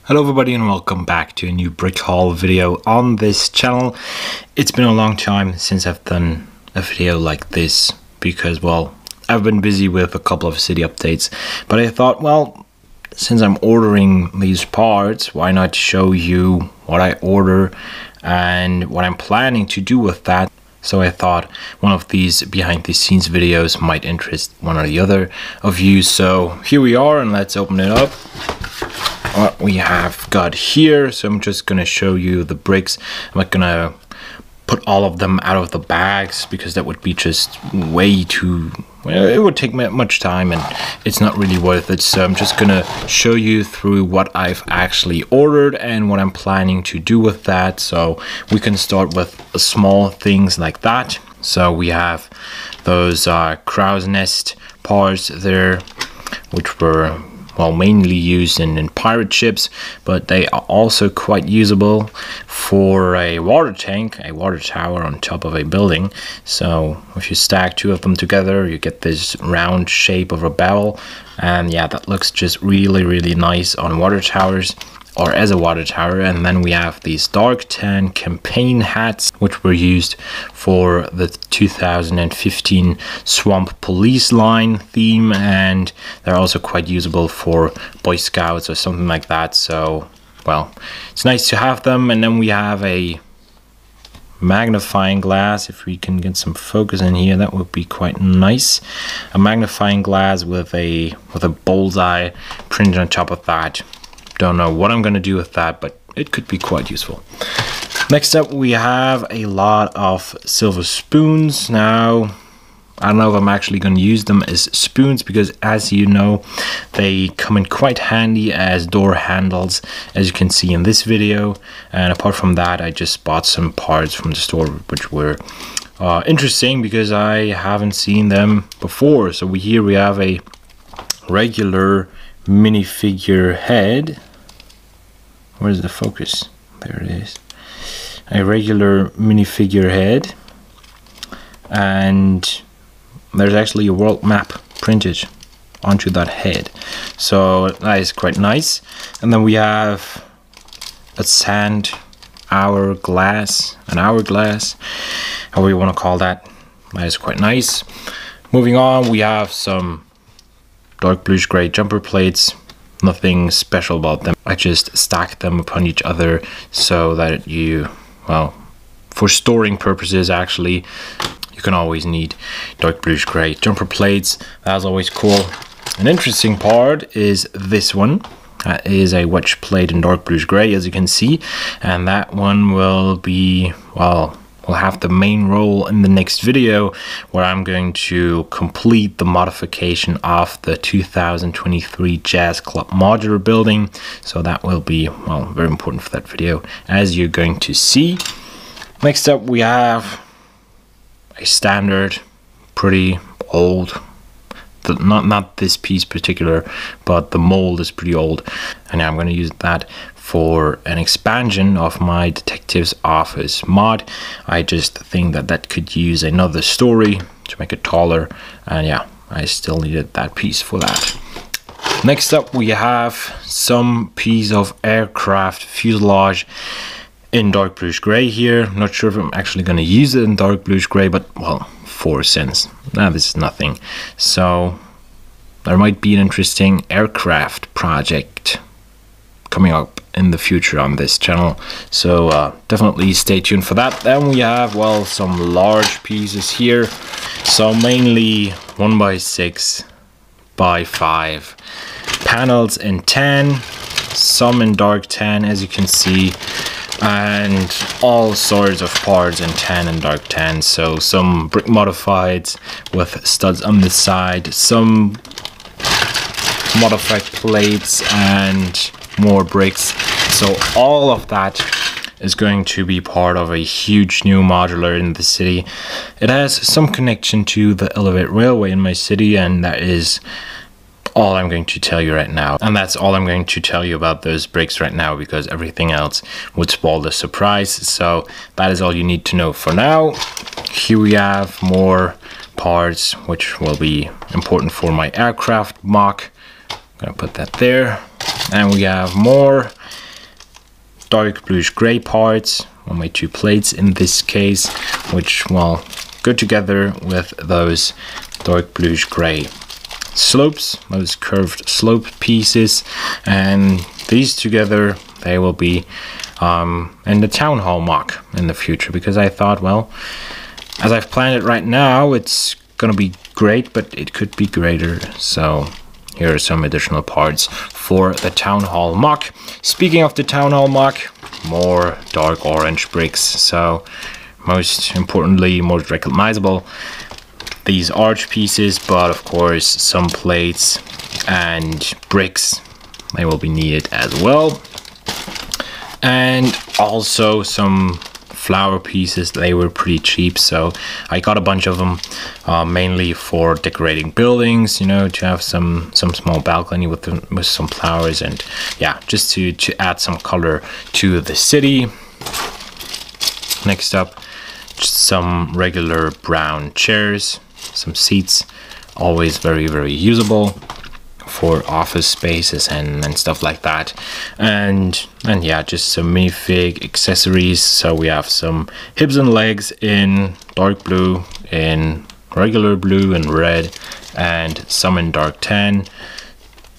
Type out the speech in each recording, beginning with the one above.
Hello everybody and welcome back to a new brick haul video on this channel. It's been a long time since I've done a video like this because, well, I've been busy with a couple of city updates, but I thought, well, since I'm ordering these parts, why not show you what I order and what I'm planning to do with that. So I thought one of these behind the scenes videos might interest one or the other of you. So here we are, and let's open it up. What we have got here. So I'm just gonna show you the bricks. I'm not gonna put all of them out of the bags because that would be just way too, well, it would take much time and it's not really worth it. So I'm just gonna show you through what I've actually ordered and what I'm planning to do with that. So we can start with small things like that. So we have those crow's nest parts there, which were, well, mainly used in pirate ships, but they are also quite usable for a water tank, a water tower on top of a building. So if you stack two of them together, you get this round shape of a barrel, and yeah, that looks just really nice on water towers or as a water tower. And then we have these dark tan campaign hats, which were used for the 2015 Swamp Police line theme, and they're also quite usable for Boy Scouts or something like that. So, well, it's nice to have them. And then we have a magnifying glass. If we can get some focus in here, that would be quite nice. A magnifying glass with a bullseye printed on top of that. Don't know what I'm gonna do with that, but it could be quite useful. Next up, we have a lot of silver spoons. Now, I don't know if I'm actually gonna use them as spoons because, as you know, they come in quite handy as door handles, as you can see in this video. And apart from that, I just bought some parts from the store which were interesting because I haven't seen them before. So here we have a regular minifigure head. Where's the focus? There it is. A regular minifigure head, and there's actually a world map printed onto that head, so that is quite nice. And then we have a hourglass, however you want to call that. That is quite nice. Moving on, we have some dark bluish gray jumper plates. Nothing special about them. I just stack them upon each other so that you, well, for storing purposes, actually, you can always need dark bluish gray jumper plates. That's always cool. An interesting part is this one. That is a wedge plate in dark bluish gray, as you can see, and that one will be, well, will have the main role in the next video, where I'm going to complete the modification of the 2023 Jazz Club modular building. So that will be, well, very important for that video, as you're going to see. Next up, we have a standard, pretty old, not this piece particular, but the mold is pretty old, and I'm going to use that for an expansion of my detective's office mod. I just think that that could use another story to make it taller, and yeah, I still needed that piece for that. Next up, we have some piece of aircraft fuselage in dark bluish gray here. Not sure if I'm actually going to use it in dark bluish gray, but, well, 4 cents. Now this is nothing. So there might be an interesting aircraft project coming up in the future on this channel, so definitely stay tuned for that. Then we have, well, some large pieces here, so mainly 1x6 by 5 panels in tan, some in dark tan, as you can see, and all sorts of parts in tan and dark tan. So some brick modifieds with studs on the side, some modified plates, and more bricks. So all of that is going to be part of a huge new modular in the city. It has some connection to the Elevate Railway in my city, and that is all I'm going to tell you right now. And that's all I'm going to tell you about those bricks right now, because everything else would spoil the surprise. So that is all you need to know for now. Here we have more parts which will be important for my aircraft mock Gonna put that there. And we have more dark bluish gray parts, 1x2 plates in this case, which will go together with those dark bluish gray slopes, those curved slope pieces, and these together, they will be in the town hall MOC in the future, because I thought, well, as I've planned it right now, it's gonna be great, but it could be greater. So here are some additional parts for the town hall MOC. Speaking of the town hall MOC, more dark orange bricks. So most importantly, most recognizable, these arch pieces, but of course some plates and bricks, they will be needed as well. And also some flower pieces. They were pretty cheap, so I got a bunch of them, mainly for decorating buildings, you know, to have some small balcony with some flowers, and yeah, just to add some color to the city. Next up, just some regular brown chairs, some seats, always very usable for office spaces and stuff like that. And yeah, just some minifig accessories. So we have some hips and legs in dark blue, in regular blue and red, and some in dark tan,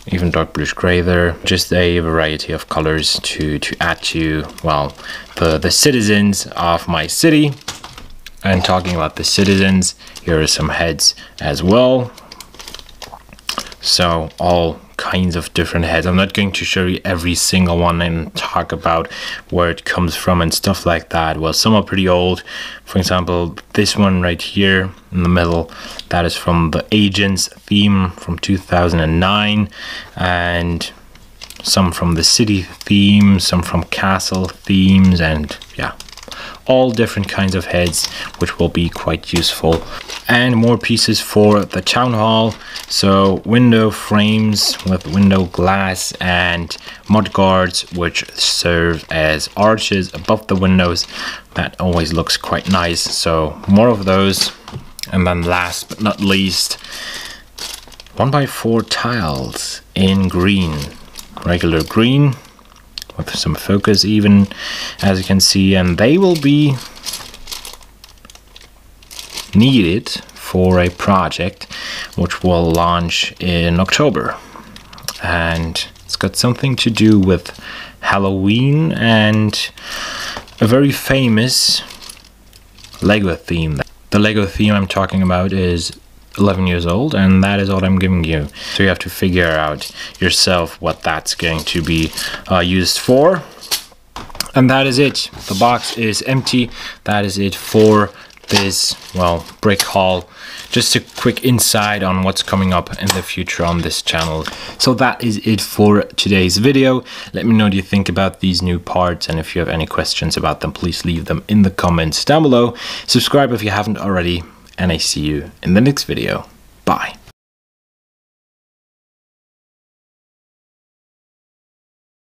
even dark bluish gray there. Just a variety of colors to add to, well, the citizens of my city. And talking about the citizens, here are some heads as well. So all kinds of different heads. I'm not going to show you every single one and talk about where it comes from and stuff like that. Well, some are pretty old. For example, this one right here in the middle, that is from the Agents theme from 2009, and some from the city theme, some from castle themes, and yeah, all different kinds of heads, which will be quite useful. And more pieces for the town hall. So window frames with window glass and mud guards, which serve as arches above the windows. That always looks quite nice, so more of those. And then last but not least, 1x4 tiles in green, regular green, with some focus even, as you can see, and they will be needed for a project which will launch in October, and it's got something to do with Halloween and a very famous Lego theme. The Lego theme I'm talking about is 11 years old, and that is all I'm giving you, so you have to figure out yourself what that's going to be used for. And that is it. The box is empty. That is it for this, well, brick haul. Just a quick insight on what's coming up in the future on this channel. So that is it for today's video. Let me know what you think about these new parts, and if you have any questions about them, please leave them in the comments down below. Subscribe if you haven't already, and I see you in the next video. Bye.